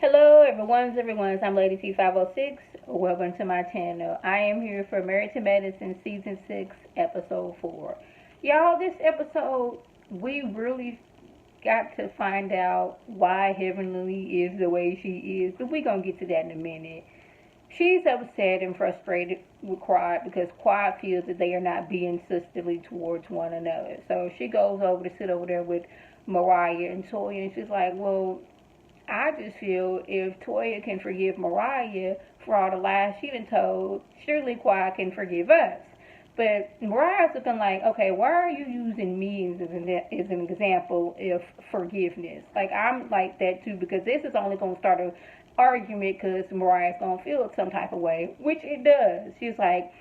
Hello, everyone's. I'm Lady T506. Welcome to my channel. I am here for Married to Medicine Season 6, Episode 4. Y'all, this episode, we really got to find out why Heavenly is the way she is. But we're going to get to that in a minute. She's upset and frustrated with Quad because Quad feels that they are not being sisterly towards one another. So she goes over to sit over there with Mariah and Toya, and she's like, well, I just feel if Toya can forgive Mariah for all the lies she done told, surely Quad can forgive us. But Mariah's looking like, okay, why are you using me as an example of forgiveness? Like, I'm like that too, because this is only going to start an argument because Mariah's going to feel some type of way, which it does. She's like,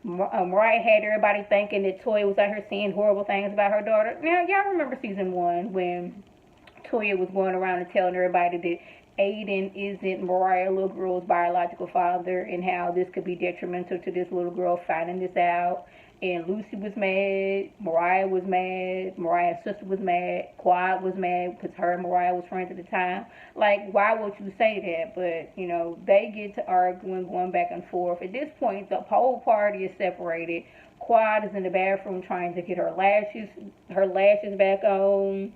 Mariah had everybody thinking that Toya was out here saying horrible things about her daughter. Now, y'all remember season 1 when Toya was going around and telling everybody that Aiden isn't Mariah, little girl's biological father, and how this could be detrimental to this little girl finding this out. And Lucy was mad, Mariah was mad, Mariah's sister was mad, Quad was mad because her and Mariah was friends at the time. Like, why would you say that? But, they get to arguing, going back and forth. At this point, the whole party is separated. Quad is in the bathroom trying to get her lashes back on.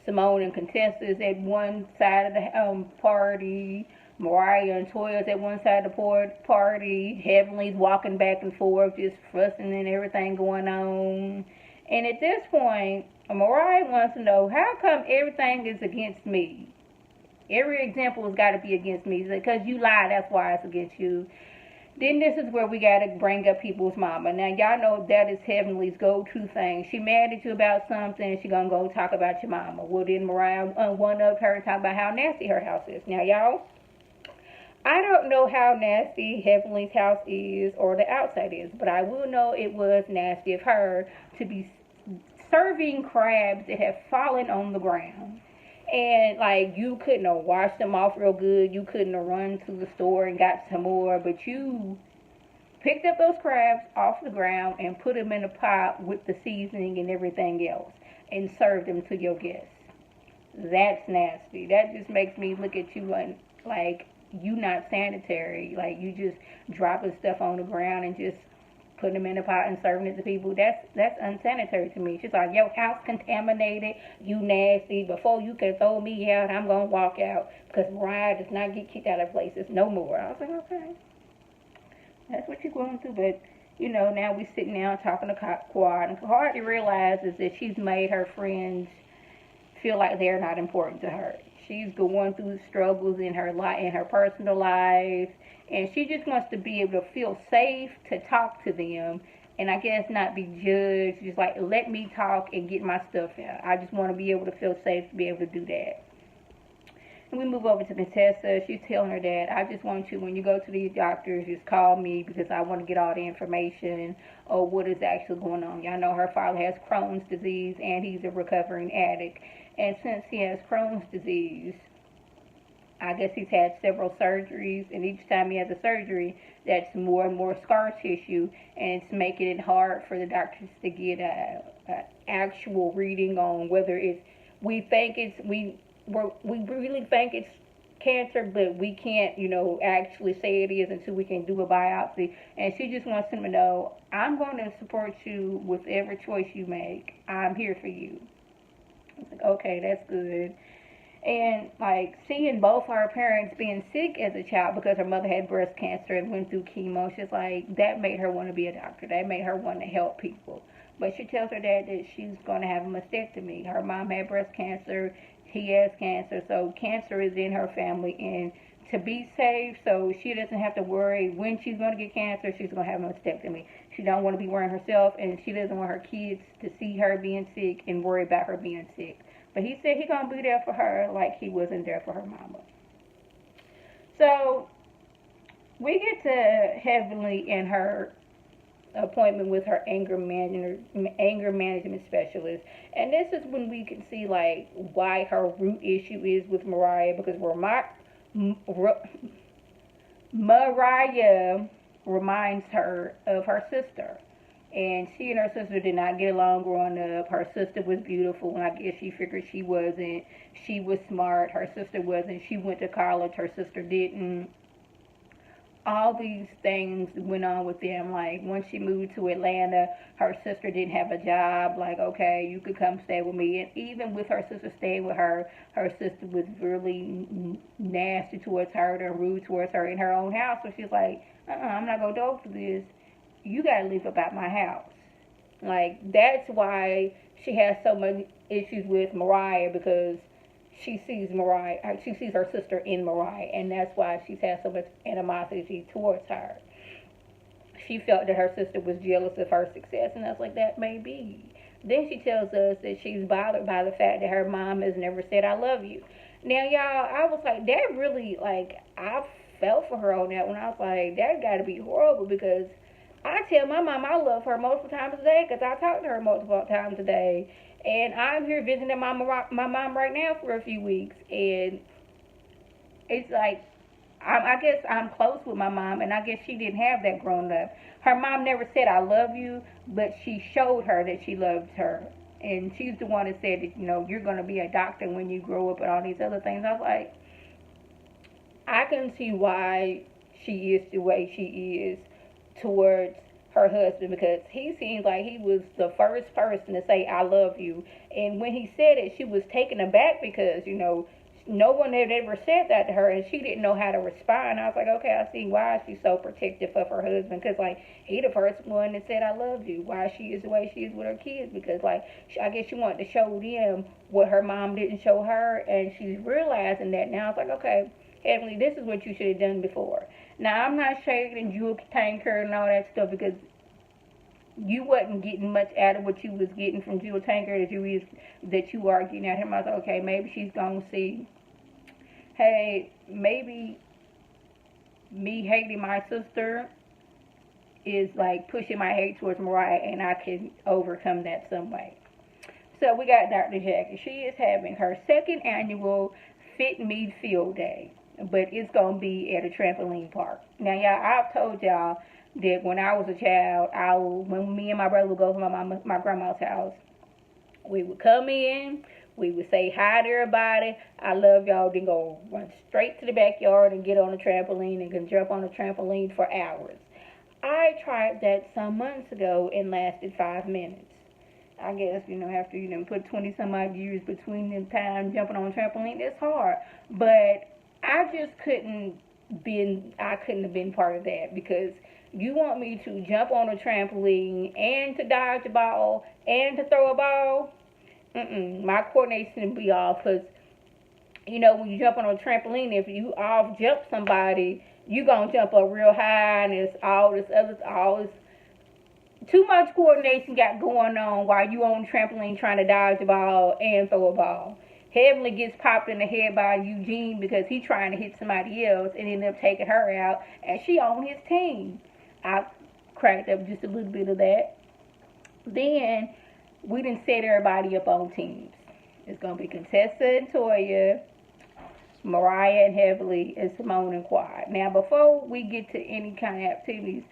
Simone and Contessa is at one side of the party. Mariah and Toya's at one side of the party. Heavenly's walking back and forth, just fussing and everything going on. And at this point, Mariah wants to know, how come everything is against me? Every example has got to be against me. Because you lie, that's why it's against you. Then this is where we got to bring up people's mama. Now, y'all know that is Heavenly's go-to thing. She mad at you about something, and she going to go talk about your mama. Well, then Mariah one-upped her and talk about how nasty her house is. Now, y'all, I don't know how nasty Heavenly's house is or the outside is, but I will know it was nasty of her to be serving crabs that have fallen on the ground. And, like, you couldn't have washed them off real good. You couldn't have run to the store and got some more. But you picked up those crabs off the ground and put them in a pot with the seasoning and everything else and served them to your guests. That's nasty. That just makes me look at you like you not sanitary. Like, you just dropping stuff on the ground and just putting them in a pot and serving it to people. That's unsanitary to me. She's like, your house contaminated, you nasty. Before you can throw me out, I'm going to walk out because Mariah does not get kicked out of places no more. I was like, okay, that's what you're going through. But, now we sitting down talking to Quad, and hardly realizes that she's made her friends feel like they're not important to her. She's going through struggles in her life, in her personal life, and she just wants to be able to feel safe to talk to them, and I guess not be judged. Just like, let me talk and get my stuff out. I just want to be able to feel safe to be able to do that. And we move over to Contessa. She's telling her dad, I just want you, when you go to these doctors, just call me because I want to get all the information or what is actually going on. Y'all know her father has Crohn's disease and he's a recovering addict. And since he has Crohn's disease, I guess he's had several surgeries, and each time he has a surgery, that's more and more scar tissue, and it's making it hard for the doctors to get a actual reading on whether it's, we really think it's cancer, but we can't, actually say it is until we can do a biopsy. And she just wants him to know, I'm going to support you with every choice you make. I'm here for you. I was like, okay, that's good. And, like, seeing both her parents being sick as a child because her mother had breast cancer and went through chemo, she's like, that made her want to be a doctor. That made her want to help people. But she tells her dad that she's going to have a mastectomy. Her mom had breast cancer. He has cancer. So cancer is in her family. And to be safe, so she doesn't have to worry when she's going to get cancer, she's going to have a mastectomy. She don't want to be worrying herself, and she doesn't want her kids to see her being sick and worry about her being sick. But he said he's going to be there for her like he wasn't there for her mama. So we get to Heavenly in her appointment with her anger management specialist. And this is when we can see, like, why her root issue is with Mariah. Because Mariah reminds her of her sister. And she and her sister did not get along growing up. Her sister was beautiful, and I guess she figured she wasn't. She was smart. Her sister wasn't. She went to college. Her sister didn't. All these things went on with them. Like, once she moved to Atlanta, her sister didn't have a job. Like, okay, you could come stay with me. And even with her sister staying with her, her sister was really nasty towards her and rude towards her in her own house. So she's like, I'm not going to go for this. You got to leave about my house. Like, that's why she has so many issues with Mariah, because she sees her sister in Mariah, and that's why she's had so much animosity towards her. She felt that her sister was jealous of her success, and that's like, that may be. Then she tells us that she's bothered by the fact that her mom has never said, I love you. Now, y'all, I was like, that really, like, I felt for her on that one. I was like, that got to be horrible, because I tell my mom I love her multiple times a day, because I talk to her multiple times a day. And I'm here visiting my mom right now for a few weeks. And it's like, I guess I'm close with my mom, and I guess she didn't have that growing up. Her mom never said, I love you, but she showed her that she loved her. And she's the one that said that, you're going to be a doctor when you grow up and all these other things. I was like, I can see why she is the way she is towards her husband, because he seems like he was the first person to say I love you. And when he said it, she was taken aback, because no one had ever said that to her, and she didn't know how to respond. I was like, okay, I see why she's so protective of her husband, because like, he the first one that said I love you. Why she is the way she is with her kids, because like, I guess she wanted to show them what her mom didn't show her, and she's realizing that now. It's like, okay, Heavenly, this is what you should have done before. Now, I'm not shading Jewel Tanker and all that stuff, because you wasn't getting much out of what you was getting from Jewel Tanker that you are getting at him. I was like, okay, maybe she's going to see, hey, maybe me hating my sister is like pushing my hate towards Mariah, and I can overcome that some way. So we got Dr. Jackie. She is having her second annual Fit Me Field Day, but it's going to be at a trampoline park. Now, y'all, I've told y'all that when I was a child, when me and my brother would go to my grandma's house, we would come in, we would say hi to everybody, I love y'all, then go run straight to the backyard and get on the trampoline and can jump on the trampoline for hours. I tried that some months ago and lasted 5 minutes. I guess, after you put 20 some odd years between the time jumping on a trampoline, it's hard. But I just couldn't have been part of that, because you want me to jump on a trampoline and to dodge a ball and to throw a ball? My coordination would be off, because, when you jump on a trampoline, if you off jump somebody, you going to jump up real high, and it's all this too much coordination got going on while you on the trampoline trying to dodge a ball and throw a ball. Heavenly gets popped in the head by Eugene because he's trying to hit somebody else and ended up taking her out, and she on his team. I cracked up just a little bit of that. Then we didn't set everybody up on teams. It's going to be Contessa and Toya, Mariah and Heavenly, and Simone and Quad. Now, before we get to any kind of activities,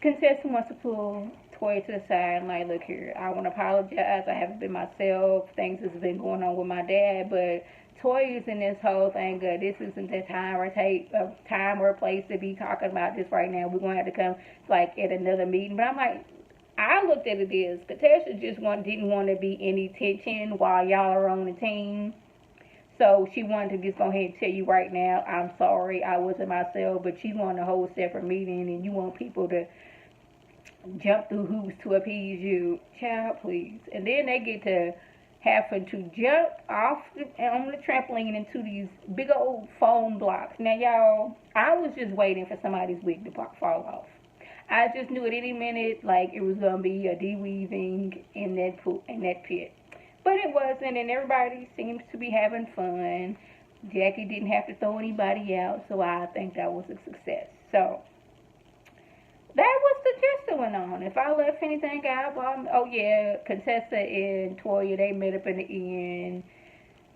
Contessa wants to pull Toya to the side and like, look here, I want to apologize. I haven't been myself. Things has been going on with my dad, but Toya's in this whole thing. This isn't the time or place to be talking about this right now. We're going to have to come like at another meeting. But I'm like, I looked at it as Contessa just didn't want to be any tension while y'all are on the team. So she wanted to just go ahead and tell you right now, I'm sorry, I wasn't myself, but she wanted a whole separate meeting, and you want people to jump through hoops to appease you. Child, please. And then they get to having to jump off on the trampoline into these big old foam blocks. Now, y'all, I was just waiting for somebody's wig to fall off. I just knew at any minute, like, it was going to be a de-weaving in that pit. But it wasn't, and everybody seems to be having fun. Jackie didn't have to throw anybody out, so I think that was a success. So, that was the gist that went on. If I left anything out, oh yeah, Contessa and Toya, they met up in the end.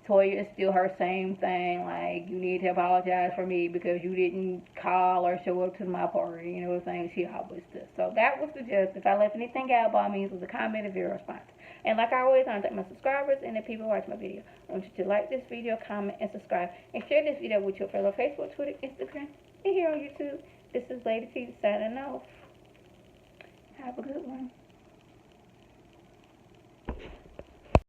Toya is still her same thing, like, you need to apologize for me because you didn't call or show up to my party, you know what I'm saying? She always does. So that was the gist. If I left anything out, by all means, it was a comment of your response. And like I always, I want to thank my subscribers and the people who watch my video. I want you to like this video, comment, and subscribe. And share this video with your fellow Facebook, Twitter, Instagram, and here on YouTube. This is Lady T signing off. Have a good one.